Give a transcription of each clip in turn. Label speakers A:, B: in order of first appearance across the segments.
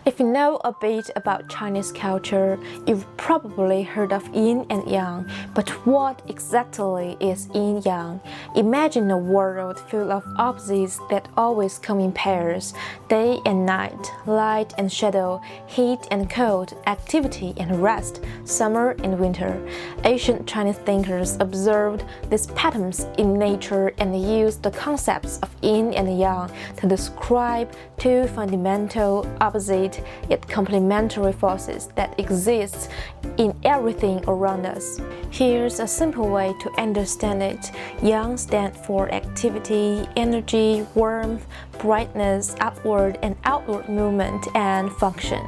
A: If you know a bit about Chinese culture, you've probably heard of yin and yang, but what exactly is yin-yang? Imagine a world full of opposites that always come in pairs: day and night, light and shadow, heat and cold, activity and rest, summer and winter. Ancient Chinese thinkers observed these patterns in nature and used the concepts of yin and yang to describe two fundamental, opposite, yet complementary forces that exist in everything around us. Here's a simple way to understand it. Yang stands for activity, energy, warmth, brightness, upward and outward movement and function.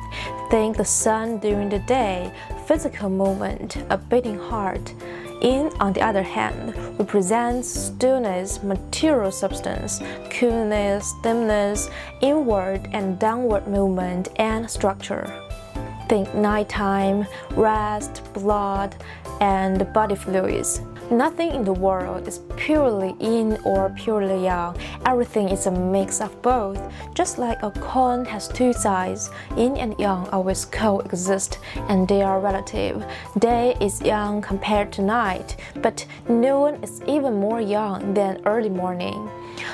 A: Think the sun during the day, physical movement, a beating heart. Yin, on the other hand, represents stillness, material substance, coolness, dimness, inward and downward movement and structure. Think nighttime, rest, blood, and body fluids. Nothing in the world is purely yin or purely yang. Everything is a mix of both. Just like a coin has two sides, yin and yang always coexist, and they are relative. Day is young compared to night, but noon is even more young than early morning.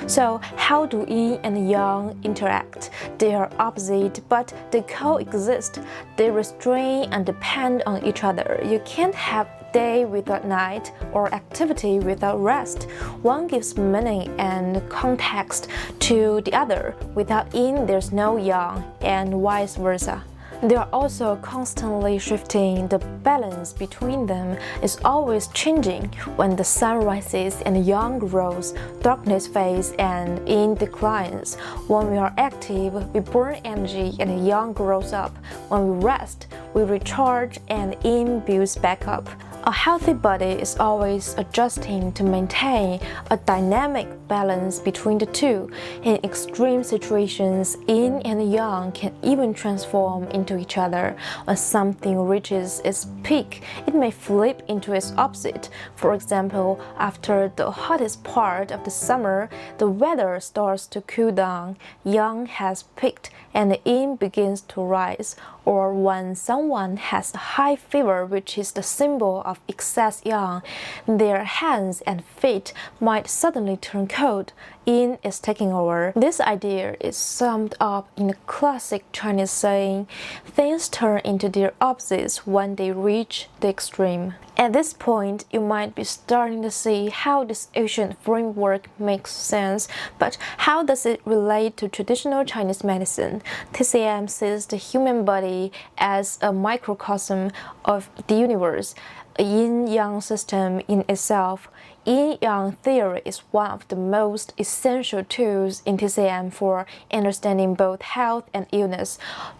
A: So how do yin and yang interact? They are opposite, but they coexist. They restrain and depend on each other. You can't have day without night or activity without rest. One gives meaning and context to the other. Without yin, there's no yang, and vice versa. They are also constantly shifting. The balance between them is always changing. When the sun rises and yang grows, darkness fades and yin declines. When we are active, we burn energy and yang grows up. When we rest, we recharge and yin builds back up. A healthy body is always adjusting to maintain a dynamic balance between the two. In extreme situations, yin and yang can even transform into each other. When something reaches its peak, it may flip into its opposite. For example, after the hottest part of the summer, the weather starts to cool down, yang has peaked, and the yin begins to rise. Or when someone has a high fever, which is the symbol of excess yang, their hands and feet might suddenly turn cold. Yin is taking over. This idea is summed up in a classic Chinese saying, "Things turn into their opposites when they reach the extreme." At this point, you might be starting to see how this ancient framework makes sense, but how does it relate to traditional Chinese medicine? TCM sees the human body as a microcosm of the universe, a yin-yang system in itself. Yin-yang theory is one of the most essential tools in TCM for understanding both health and illness.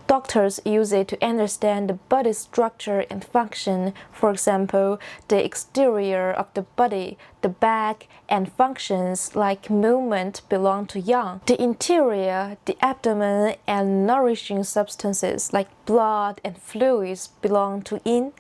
A: Doctors use it to understand the body's structure and function. For example, the exterior of the body, the back, and functions like movement belong to yang. The interior, the abdomen, and nourishing substances like blood and fluids belong to yin.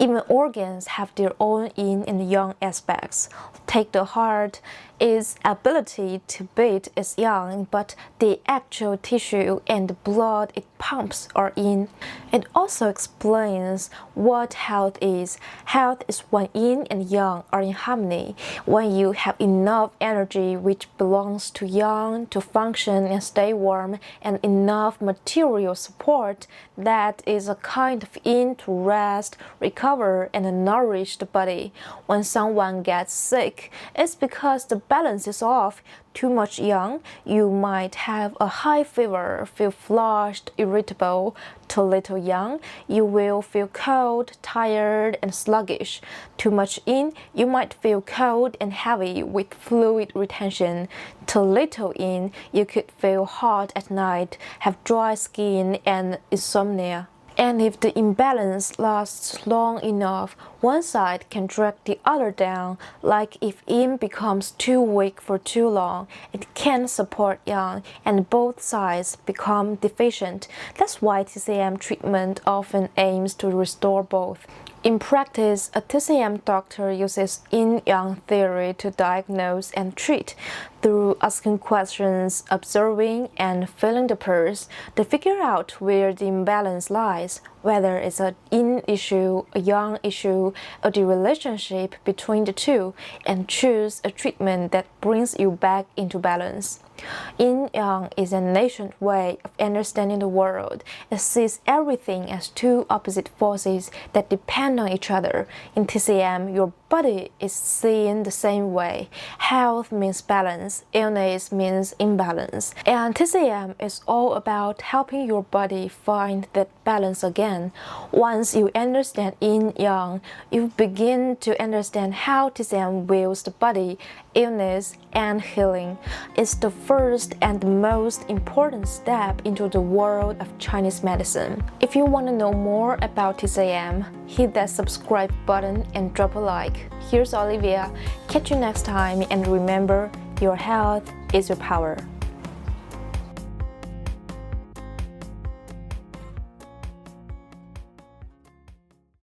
A: Even organs have their own yin and yang aspects. Take the heart. Its ability to beat is yang, but the actual tissue and the blood it pumps are yin. It also explains what health is. Health is when yin and yang are in harmony, when you have enough energy which belongs to yang to function and stay warm, and enough material support that is a kind of yin to rest, recover, and nourish the body. When someone gets sick, it's because the balance is off. Too much yang, you might have a high fever, feel flushed, irritable. Too little yang, you will feel cold, tired, and sluggish. Too much yin, you might feel cold and heavy with fluid retention. Too little yin, you could feel hot at night, have dry skin, and insomnia. And if the imbalance lasts long enough, one side can drag the other down. Like if yin becomes too weak for too long, it can't support yang, and both sides become deficient. That's why TCM treatment often aims to restore both. In practice, a TCM doctor uses yin-yang theory to diagnose and treat. through asking questions, observing, and feeling the pulse to figure out where the imbalance lies, whether it's a yin issue, a yang issue, or the relationship between the two, and choose a treatment that brings you back into balance. Yin-yang is an ancient way of understanding the world. It sees everything as two opposite forces that depend on each other. In TCM, your body is seen the same way. Health means balance, illness means imbalance. And TCM is all about helping your body find that balance again. Once you understand yin-yang, you begin to understand how TCM views the body, illness, and healing. It's the first and the most important step into the world of Chinese medicine. If you want to know more about TCM, hit that subscribe button and drop a like. Here's Olivia. Catch you next time, and remember, your health is your power.